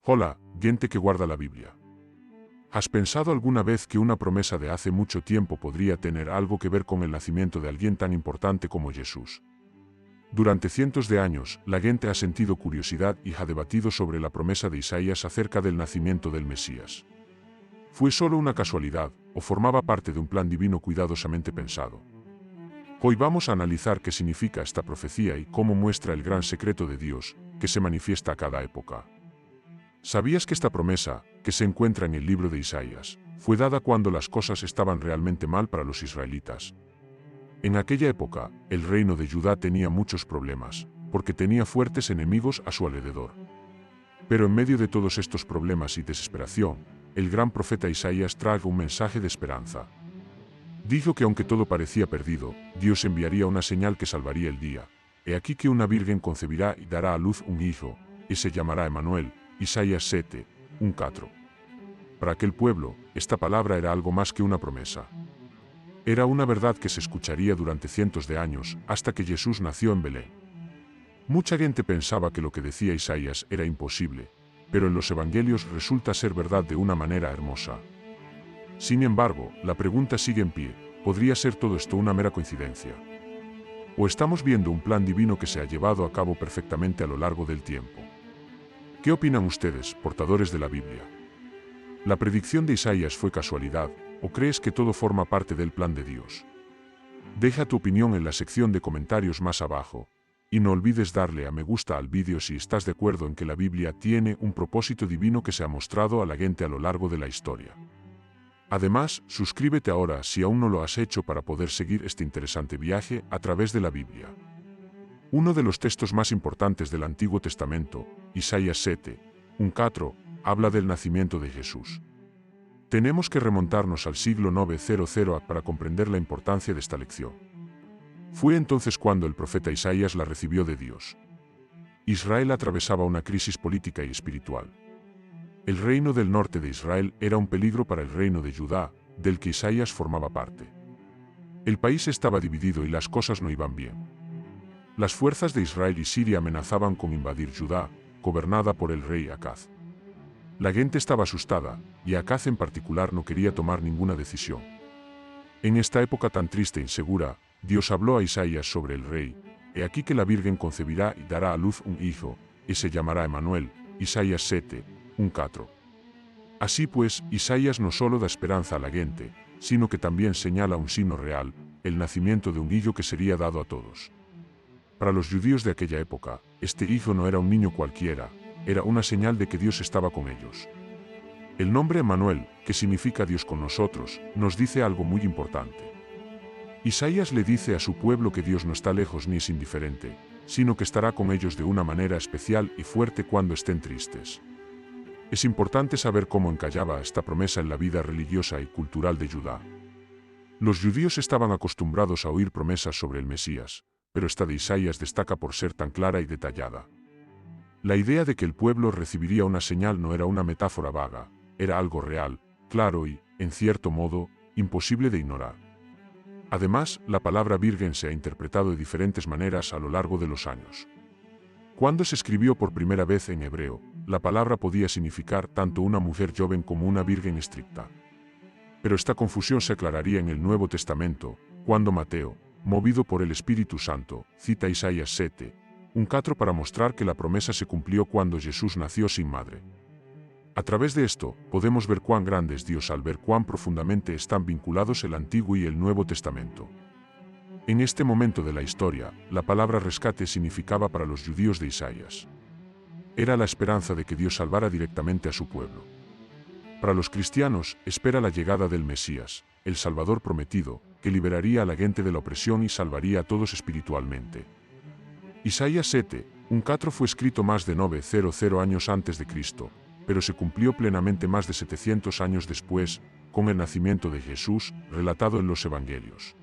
Hola, gente que guarda la Biblia. ¿Has pensado alguna vez que una promesa de hace mucho tiempo podría tener algo que ver con el nacimiento de alguien tan importante como Jesús? Durante cientos de años, la gente ha sentido curiosidad y ha debatido sobre la promesa de Isaías acerca del nacimiento del Mesías. ¿Fue solo una casualidad, o formaba parte de un plan divino cuidadosamente pensado? Hoy vamos a analizar qué significa esta profecía y cómo muestra el gran secreto de Dios, que se manifiesta a cada época. ¿Sabías que esta promesa, que se encuentra en el libro de Isaías, fue dada cuando las cosas estaban realmente mal para los israelitas? En aquella época, el reino de Judá tenía muchos problemas, porque tenía fuertes enemigos a su alrededor. Pero en medio de todos estos problemas y desesperación, el gran profeta Isaías trajo un mensaje de esperanza. Dijo que aunque todo parecía perdido, Dios enviaría una señal que salvaría el día. He aquí que una virgen concebirá y dará a luz un hijo, y se llamará Emmanuel. Isaías 7, 1-4. Para aquel pueblo, esta palabra era algo más que una promesa. Era una verdad que se escucharía durante cientos de años, hasta que Jesús nació en Belén. Mucha gente pensaba que lo que decía Isaías era imposible, pero en los evangelios resulta ser verdad de una manera hermosa. Sin embargo, la pregunta sigue en pie: ¿podría ser todo esto una mera coincidencia? ¿O estamos viendo un plan divino que se ha llevado a cabo perfectamente a lo largo del tiempo? ¿Qué opinan ustedes, portadores de la Biblia? ¿La predicción de Isaías fue casualidad, o crees que todo forma parte del plan de Dios? Deja tu opinión en la sección de comentarios más abajo, y no olvides darle a me gusta al vídeo si estás de acuerdo en que la Biblia tiene un propósito divino que se ha mostrado a la gente a lo largo de la historia. Además, suscríbete ahora si aún no lo has hecho para poder seguir este interesante viaje a través de la Biblia. Uno de los textos más importantes del Antiguo Testamento, Isaías 7, 1-4, habla del nacimiento de Jesús. Tenemos que remontarnos al siglo 900 para comprender la importancia de esta lección. Fue entonces cuando el profeta Isaías la recibió de Dios. Israel atravesaba una crisis política y espiritual. El reino del norte de Israel era un peligro para el reino de Judá, del que Isaías formaba parte. El país estaba dividido y las cosas no iban bien. Las fuerzas de Israel y Siria amenazaban con invadir Judá, gobernada por el rey Acaz. La gente estaba asustada, y Acaz en particular no quería tomar ninguna decisión. En esta época tan triste e insegura, Dios habló a Isaías sobre el rey: he aquí que la virgen concebirá y dará a luz un hijo, y se llamará Emmanuel. Isaías 7, 1-4. Así pues, Isaías no solo da esperanza a la gente, sino que también señala un signo real, el nacimiento de un hijo que sería dado a todos. Para los judíos de aquella época, este hijo no era un niño cualquiera, era una señal de que Dios estaba con ellos. El nombre Emmanuel, que significa Dios con nosotros, nos dice algo muy importante. Isaías le dice a su pueblo que Dios no está lejos ni es indiferente, sino que estará con ellos de una manera especial y fuerte cuando estén tristes. Es importante saber cómo encallaba esta promesa en la vida religiosa y cultural de Judá. Los judíos estaban acostumbrados a oír promesas sobre el Mesías, pero esta de Isaías destaca por ser tan clara y detallada. La idea de que el pueblo recibiría una señal no era una metáfora vaga, era algo real, claro y, en cierto modo, imposible de ignorar. Además, la palabra virgen se ha interpretado de diferentes maneras a lo largo de los años. Cuando se escribió por primera vez en hebreo, la palabra podía significar tanto una mujer joven como una virgen estricta. Pero esta confusión se aclararía en el Nuevo Testamento, cuando Mateo, movido por el Espíritu Santo, cita Isaías 7, 1-4 para mostrar que la promesa se cumplió cuando Jesús nació sin madre. A través de esto, podemos ver cuán grande es Dios al ver cuán profundamente están vinculados el Antiguo y el Nuevo Testamento. En este momento de la historia, la palabra rescate significaba para los judíos de Isaías. Era la esperanza de que Dios salvara directamente a su pueblo. Para los cristianos, espera la llegada del Mesías, el Salvador prometido, que liberaría a la gente de la opresión y salvaría a todos espiritualmente. Isaías 7, 1-4 fue escrito más de 900 años antes de Cristo, pero se cumplió plenamente más de 700 años después, con el nacimiento de Jesús, relatado en los Evangelios.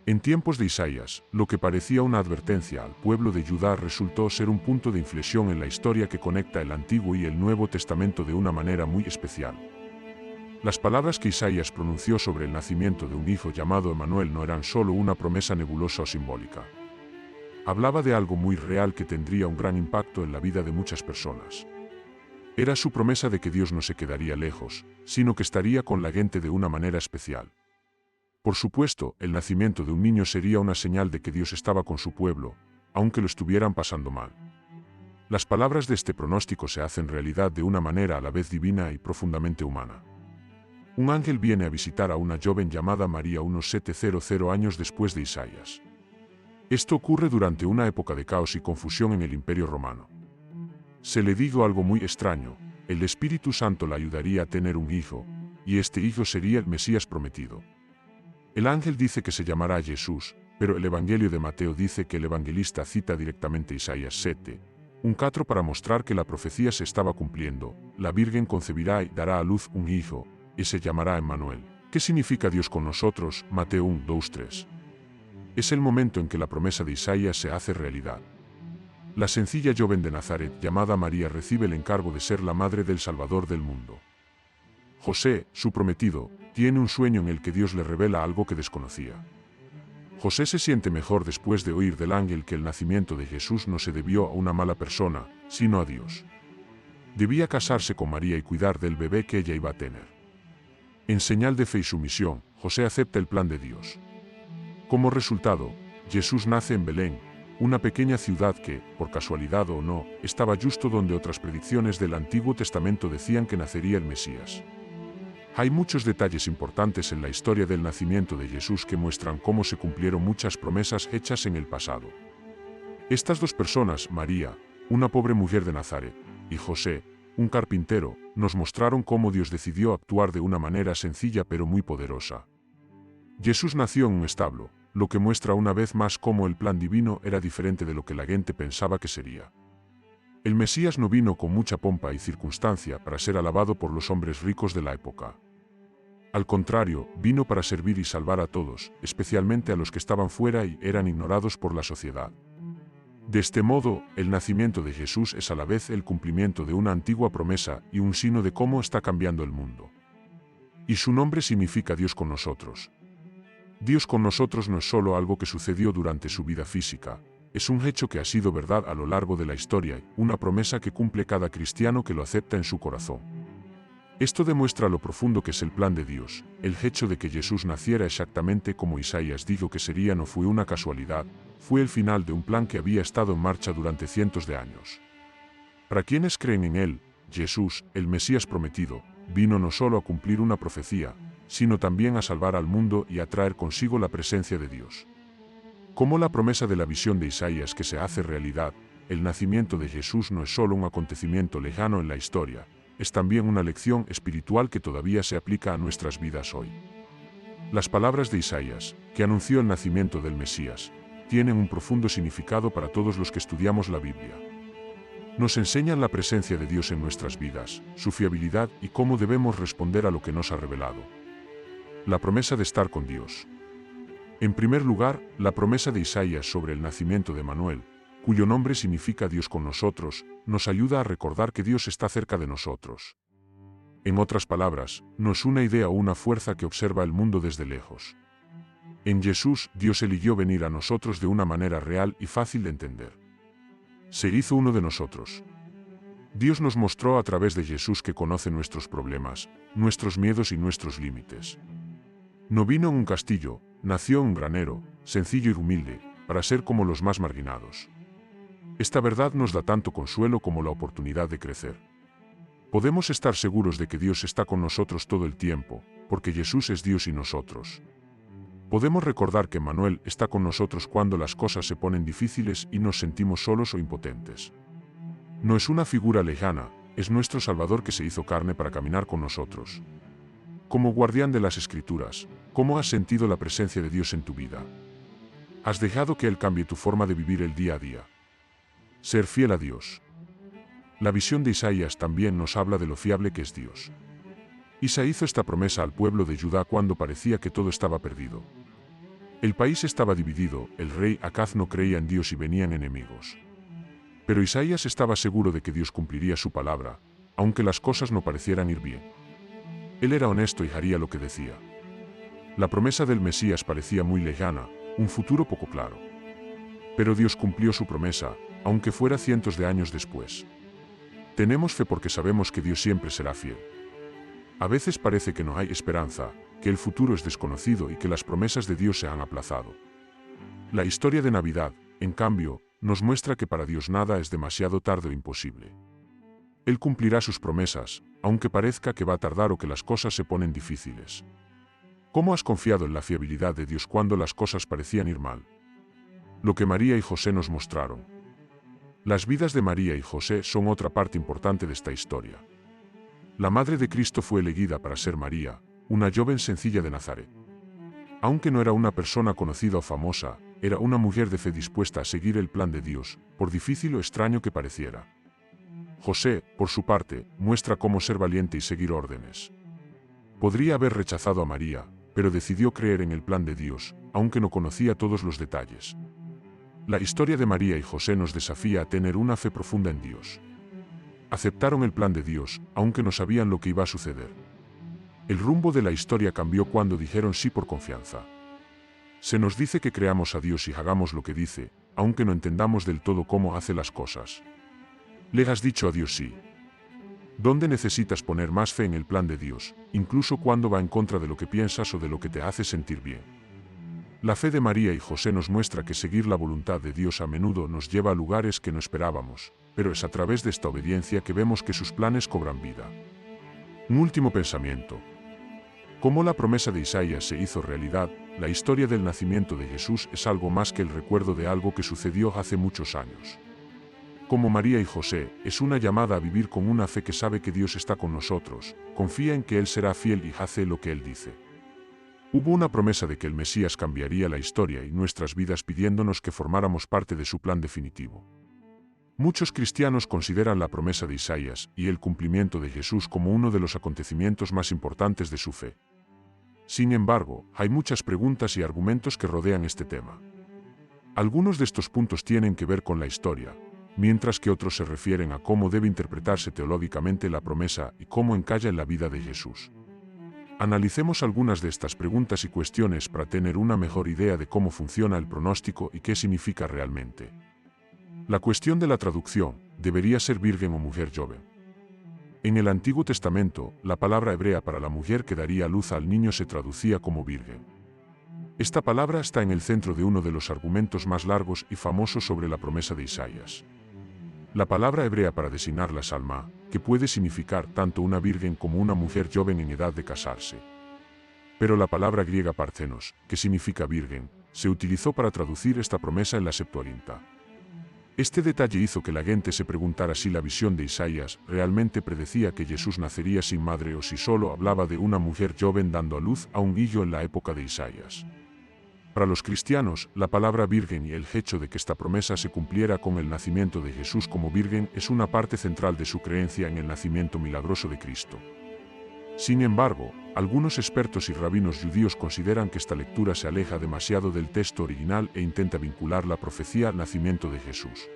En tiempos de Isaías, lo que parecía una advertencia al pueblo de Judá resultó ser un punto de inflexión en la historia que conecta el Antiguo y el Nuevo Testamento de una manera muy especial. Las palabras que Isaías pronunció sobre el nacimiento de un hijo llamado Emmanuel no eran solo una promesa nebulosa o simbólica. Hablaba de algo muy real que tendría un gran impacto en la vida de muchas personas. Era su promesa de que Dios no se quedaría lejos, sino que estaría con la gente de una manera especial. Por supuesto, el nacimiento de un niño sería una señal de que Dios estaba con su pueblo, aunque lo estuvieran pasando mal. Las palabras de este pronóstico se hacen realidad de una manera a la vez divina y profundamente humana. Un ángel viene a visitar a una joven llamada María unos 700 años después de Isaías. Esto ocurre durante una época de caos y confusión en el Imperio Romano. Se le dijo algo muy extraño: el Espíritu Santo la ayudaría a tener un hijo, y este hijo sería el Mesías prometido. El ángel dice que se llamará Jesús, pero el Evangelio de Mateo dice que el evangelista cita directamente Isaías 7:4 para mostrar que la profecía se estaba cumpliendo. La Virgen concebirá y dará a luz un hijo, y se llamará Emmanuel, que significa Dios con nosotros, Mateo 1:2-3. Es el momento en que la promesa de Isaías se hace realidad. La sencilla joven de Nazaret llamada María recibe el encargo de ser la madre del Salvador del mundo. José, su prometido, tiene un sueño en el que Dios le revela algo que desconocía. José se siente mejor después de oír del ángel que el nacimiento de Jesús no se debió a una mala persona, sino a Dios. Debía casarse con María y cuidar del bebé que ella iba a tener. En señal de fe y sumisión, José acepta el plan de Dios. Como resultado, Jesús nace en Belén, una pequeña ciudad que, por casualidad o no, estaba justo donde otras predicciones del Antiguo Testamento decían que nacería el Mesías. Hay muchos detalles importantes en la historia del nacimiento de Jesús que muestran cómo se cumplieron muchas promesas hechas en el pasado. Estas dos personas, María, una pobre mujer de Nazaret, y José, un carpintero, nos mostraron cómo Dios decidió actuar de una manera sencilla pero muy poderosa. Jesús nació en un establo, lo que muestra una vez más cómo el plan divino era diferente de lo que la gente pensaba que sería. El Mesías no vino con mucha pompa y circunstancia para ser alabado por los hombres ricos de la época. Al contrario, vino para servir y salvar a todos, especialmente a los que estaban fuera y eran ignorados por la sociedad. De este modo, el nacimiento de Jesús es a la vez el cumplimiento de una antigua promesa y un signo de cómo está cambiando el mundo. Y su nombre significa Dios con nosotros. Dios con nosotros no es solo algo que sucedió durante su vida física, es un hecho que ha sido verdad a lo largo de la historia y una promesa que cumple cada cristiano que lo acepta en su corazón. Esto demuestra lo profundo que es el plan de Dios. El hecho de que Jesús naciera exactamente como Isaías dijo que sería no fue una casualidad, fue el final de un plan que había estado en marcha durante cientos de años. Para quienes creen en Él, Jesús, el Mesías prometido, vino no solo a cumplir una profecía, sino también a salvar al mundo y a traer consigo la presencia de Dios. Como la promesa de la visión de Isaías que se hace realidad, el nacimiento de Jesús no es solo un acontecimiento lejano en la historia, es también una lección espiritual que todavía se aplica a nuestras vidas hoy. Las palabras de Isaías, que anunció el nacimiento del Mesías, tienen un profundo significado para todos los que estudiamos la Biblia. Nos enseñan la presencia de Dios en nuestras vidas, su fiabilidad y cómo debemos responder a lo que nos ha revelado. La promesa de estar con Dios. En primer lugar, la promesa de Isaías sobre el nacimiento de Emmanuel, cuyo nombre significa Dios con nosotros, nos ayuda a recordar que Dios está cerca de nosotros. En otras palabras, no es una idea o una fuerza que observa el mundo desde lejos. En Jesús, Dios eligió venir a nosotros de una manera real y fácil de entender. Se hizo uno de nosotros. Dios nos mostró a través de Jesús que conoce nuestros problemas, nuestros miedos y nuestros límites. No vino en un castillo, nació en un granero, sencillo y humilde, para ser como los más marginados. Esta verdad nos da tanto consuelo como la oportunidad de crecer. Podemos estar seguros de que Dios está con nosotros todo el tiempo, porque Jesús es Dios y nosotros. Podemos recordar que Emmanuel está con nosotros cuando las cosas se ponen difíciles y nos sentimos solos o impotentes. No es una figura lejana, es nuestro Salvador que se hizo carne para caminar con nosotros. Como guardián de las Escrituras, ¿cómo has sentido la presencia de Dios en tu vida? ¿Has dejado que Él cambie tu forma de vivir el día a día? Ser fiel a Dios. La visión de Isaías también nos habla de lo fiable que es Dios. Isaías hizo esta promesa al pueblo de Judá cuando parecía que todo estaba perdido. El país estaba dividido, el rey Acaz no creía en Dios y venían enemigos. Pero Isaías estaba seguro de que Dios cumpliría su palabra, aunque las cosas no parecieran ir bien. Él era honesto y haría lo que decía. La promesa del Mesías parecía muy lejana, un futuro poco claro. Pero Dios cumplió su promesa, aunque fuera cientos de años después. Tenemos fe porque sabemos que Dios siempre será fiel. A veces parece que no hay esperanza, que el futuro es desconocido y que las promesas de Dios se han aplazado. La historia de Navidad, en cambio, nos muestra que para Dios nada es demasiado tarde o imposible. Él cumplirá sus promesas, aunque parezca que va a tardar o que las cosas se ponen difíciles. ¿Cómo has confiado en la fiabilidad de Dios cuando las cosas parecían ir mal? Lo que María y José nos mostraron. Las vidas de María y José son otra parte importante de esta historia. La Madre de Cristo fue elegida para ser María, una joven sencilla de Nazaret. Aunque no era una persona conocida o famosa, era una mujer de fe dispuesta a seguir el plan de Dios, por difícil o extraño que pareciera. José, por su parte, muestra cómo ser valiente y seguir órdenes. Podría haber rechazado a María, pero decidió creer en el plan de Dios, aunque no conocía todos los detalles. La historia de María y José nos desafía a tener una fe profunda en Dios. Aceptaron el plan de Dios, aunque no sabían lo que iba a suceder. El rumbo de la historia cambió cuando dijeron sí por confianza. Se nos dice que creamos a Dios y hagamos lo que dice, aunque no entendamos del todo cómo hace las cosas. ¿Le has dicho a Dios sí? ¿Dónde necesitas poner más fe en el plan de Dios, incluso cuando va en contra de lo que piensas o de lo que te hace sentir bien? La fe de María y José nos muestra que seguir la voluntad de Dios a menudo nos lleva a lugares que no esperábamos, pero es a través de esta obediencia que vemos que sus planes cobran vida. Un último pensamiento. Como la promesa de Isaías se hizo realidad, la historia del nacimiento de Jesús es algo más que el recuerdo de algo que sucedió hace muchos años. Como María y José, es una llamada a vivir con una fe que sabe que Dios está con nosotros, confía en que Él será fiel y hace lo que Él dice. Hubo una promesa de que el Mesías cambiaría la historia y nuestras vidas pidiéndonos que formáramos parte de su plan definitivo. Muchos cristianos consideran la promesa de Isaías y el cumplimiento de Jesús como uno de los acontecimientos más importantes de su fe. Sin embargo, hay muchas preguntas y argumentos que rodean este tema. Algunos de estos puntos tienen que ver con la historia, mientras que otros se refieren a cómo debe interpretarse teológicamente la promesa y cómo encalla en la vida de Jesús. Analicemos algunas de estas preguntas y cuestiones para tener una mejor idea de cómo funciona el pronóstico y qué significa realmente. La cuestión de la traducción, ¿debería ser virgen o mujer joven? En el Antiguo Testamento, la palabra hebrea para la mujer que daría luz al niño se traducía como virgen. Esta palabra está en el centro de uno de los argumentos más largos y famosos sobre la promesa de Isaías. La palabra hebrea para designar la salma, que puede significar tanto una virgen como una mujer joven en edad de casarse. Pero la palabra griega parthenos, que significa virgen, se utilizó para traducir esta promesa en la Septuaginta. Este detalle hizo que la gente se preguntara si la visión de Isaías realmente predecía que Jesús nacería sin madre o si solo hablaba de una mujer joven dando a luz a un hijo en la época de Isaías. Para los cristianos, la palabra virgen y el hecho de que esta promesa se cumpliera con el nacimiento de Jesús como virgen es una parte central de su creencia en el nacimiento milagroso de Cristo. Sin embargo, algunos expertos y rabinos judíos consideran que esta lectura se aleja demasiado del texto original e intenta vincular la profecía al nacimiento de Jesús.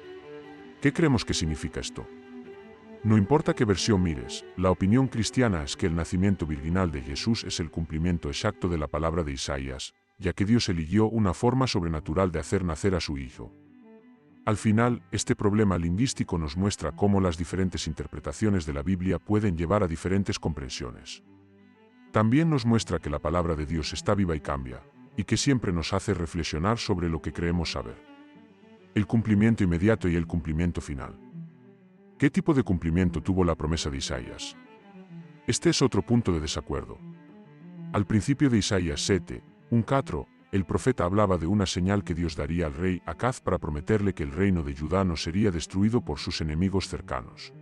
¿Qué creemos que significa esto? No importa qué versión mires, la opinión cristiana es que el nacimiento virginal de Jesús es el cumplimiento exacto de la palabra de Isaías, ya que Dios eligió una forma sobrenatural de hacer nacer a su Hijo. Al final, este problema lingüístico nos muestra cómo las diferentes interpretaciones de la Biblia pueden llevar a diferentes comprensiones. También nos muestra que la palabra de Dios está viva y cambia, y que siempre nos hace reflexionar sobre lo que creemos saber. El cumplimiento inmediato y el cumplimiento final. ¿Qué tipo de cumplimiento tuvo la promesa de Isaías? Este es otro punto de desacuerdo. Al principio de Isaías 7:1-4, el profeta hablaba de una señal que Dios daría al rey Acaz para prometerle que el reino de Judá no sería destruido por sus enemigos cercanos.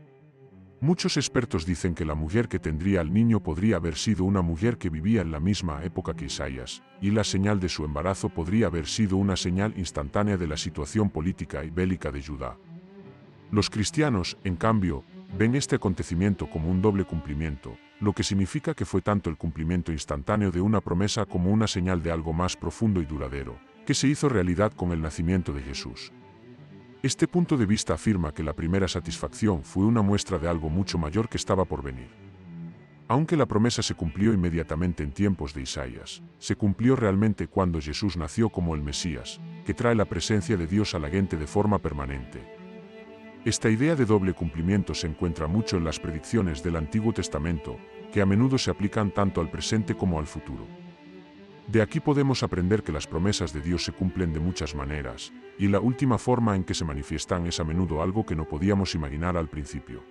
Muchos expertos dicen que la mujer que tendría al niño podría haber sido una mujer que vivía en la misma época que Isaías, y la señal de su embarazo podría haber sido una señal instantánea de la situación política y bélica de Judá. Los cristianos, en cambio, ven este acontecimiento como un doble cumplimiento, lo que significa que fue tanto el cumplimiento instantáneo de una promesa como una señal de algo más profundo y duradero, que se hizo realidad con el nacimiento de Jesús. Este punto de vista afirma que la primera satisfacción fue una muestra de algo mucho mayor que estaba por venir. Aunque la promesa se cumplió inmediatamente en tiempos de Isaías, se cumplió realmente cuando Jesús nació como el Mesías, que trae la presencia de Dios a la gente de forma permanente. Esta idea de doble cumplimiento se encuentra mucho en las predicciones del Antiguo Testamento, que a menudo se aplican tanto al presente como al futuro. De aquí podemos aprender que las promesas de Dios se cumplen de muchas maneras, y la última forma en que se manifiestan es a menudo algo que no podíamos imaginar al principio.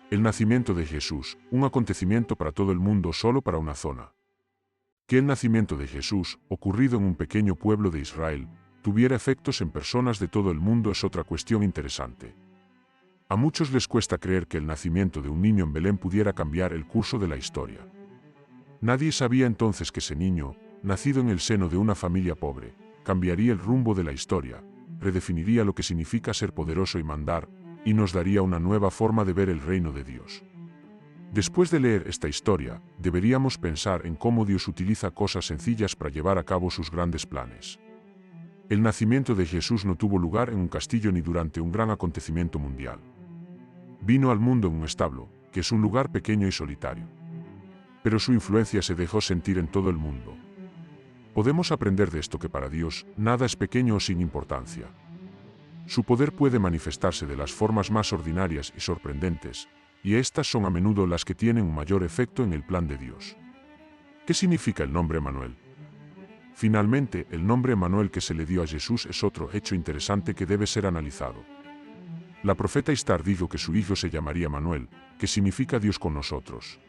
El nacimiento de Jesús, un acontecimiento para todo el mundo, solo para una zona. Que el nacimiento de Jesús, ocurrido en un pequeño pueblo de Israel, tuviera efectos en personas de todo el mundo es otra cuestión interesante. A muchos les cuesta creer que el nacimiento de un niño en Belén pudiera cambiar el curso de la historia. Nadie sabía entonces que ese niño, nacido en el seno de una familia pobre, cambiaría el rumbo de la historia, redefiniría lo que significa ser poderoso y mandar, y nos daría una nueva forma de ver el reino de Dios. Después de leer esta historia, deberíamos pensar en cómo Dios utiliza cosas sencillas para llevar a cabo sus grandes planes. El nacimiento de Jesús no tuvo lugar en un castillo ni durante un gran acontecimiento mundial. Vino al mundo en un establo, que es un lugar pequeño y solitario. Pero su influencia se dejó sentir en todo el mundo. Podemos aprender de esto que para Dios, nada es pequeño o sin importancia. Su poder puede manifestarse de las formas más ordinarias y sorprendentes, y estas son a menudo las que tienen un mayor efecto en el plan de Dios. ¿Qué significa el nombre Emmanuel? Finalmente, el nombre Emmanuel que se le dio a Jesús es otro hecho interesante que debe ser analizado. La profeta Istar dijo que su hijo se llamaría Manuel, que significa Dios con nosotros.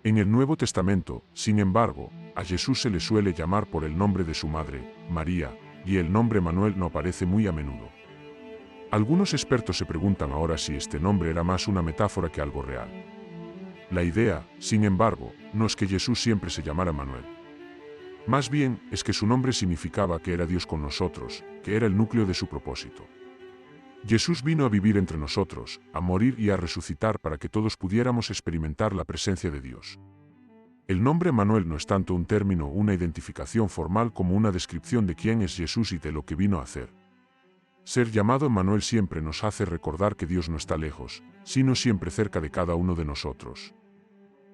En el Nuevo Testamento, sin embargo, a Jesús se le suele llamar por el nombre de su madre, María, y el nombre Manuel no aparece muy a menudo. Algunos expertos se preguntan ahora si este nombre era más una metáfora que algo real. La idea, sin embargo, no es que Jesús siempre se llamara Manuel. Más bien, es que su nombre significaba que era Dios con nosotros, que era el núcleo de su propósito. Jesús vino a vivir entre nosotros, a morir y a resucitar para que todos pudiéramos experimentar la presencia de Dios. El nombre Manuel no es tanto un término o una identificación formal como una descripción de quién es Jesús y de lo que vino a hacer. Ser llamado Emmanuel siempre nos hace recordar que Dios no está lejos, sino siempre cerca de cada uno de nosotros.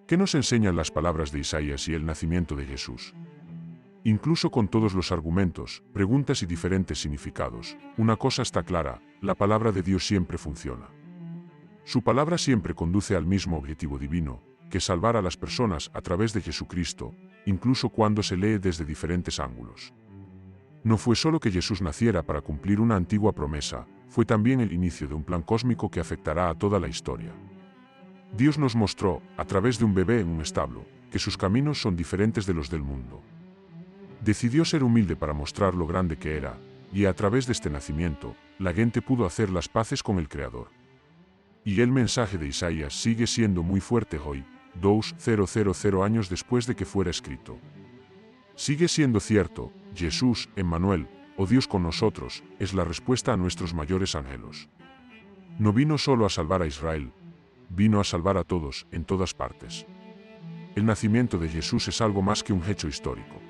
¿Qué nos enseñan las palabras de Isaías y el nacimiento de Jesús? Incluso con todos los argumentos, preguntas y diferentes significados, una cosa está clara, la palabra de Dios siempre funciona. Su palabra siempre conduce al mismo objetivo divino, que salvar a las personas a través de Jesucristo, incluso cuando se lee desde diferentes ángulos. No fue solo que Jesús naciera para cumplir una antigua promesa, fue también el inicio de un plan cósmico que afectará a toda la historia. Dios nos mostró, a través de un bebé en un establo, que sus caminos son diferentes de los del mundo. Decidió ser humilde para mostrar lo grande que era, y a través de este nacimiento, la gente pudo hacer las paces con el Creador. Y el mensaje de Isaías sigue siendo muy fuerte hoy, 2000 años después de que fuera escrito. Sigue siendo cierto, Jesús, Emmanuel, o Dios con nosotros, es la respuesta a nuestros mayores anhelos. No vino solo a salvar a Israel, vino a salvar a todos, en todas partes. El nacimiento de Jesús es algo más que un hecho histórico.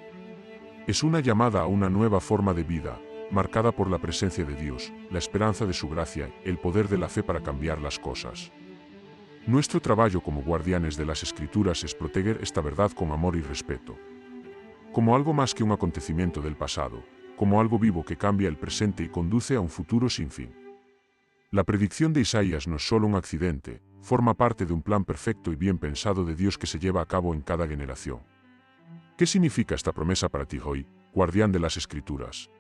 Es una llamada a una nueva forma de vida, marcada por la presencia de Dios, la esperanza de su gracia, el poder de la fe para cambiar las cosas. Nuestro trabajo como guardianes de las Escrituras es proteger esta verdad con amor y respeto. Como algo más que un acontecimiento del pasado, como algo vivo que cambia el presente y conduce a un futuro sin fin. La predicción de Isaías no es solo un accidente, forma parte de un plan perfecto y bien pensado de Dios que se lleva a cabo en cada generación. ¿Qué significa esta promesa para ti hoy, guardián de las Escrituras?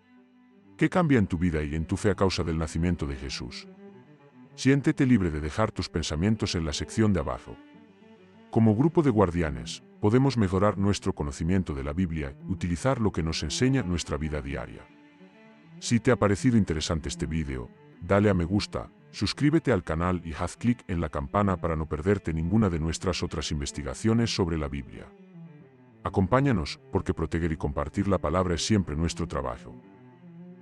¿Qué cambia en tu vida y en tu fe a causa del nacimiento de Jesús? Siéntete libre de dejar tus pensamientos en la sección de abajo. Como grupo de guardianes, podemos mejorar nuestro conocimiento de la Biblia y utilizar lo que nos enseña nuestra vida diaria. Si te ha parecido interesante este vídeo, dale a me gusta, suscríbete al canal y haz clic en la campana para no perderte ninguna de nuestras otras investigaciones sobre la Biblia. Acompáñanos, porque proteger y compartir la palabra es siempre nuestro trabajo.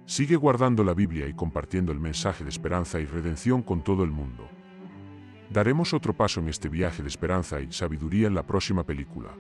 Sigue guardando la Biblia y compartiendo el mensaje de esperanza y redención con todo el mundo. Daremos otro paso en este viaje de esperanza y sabiduría en la próxima película.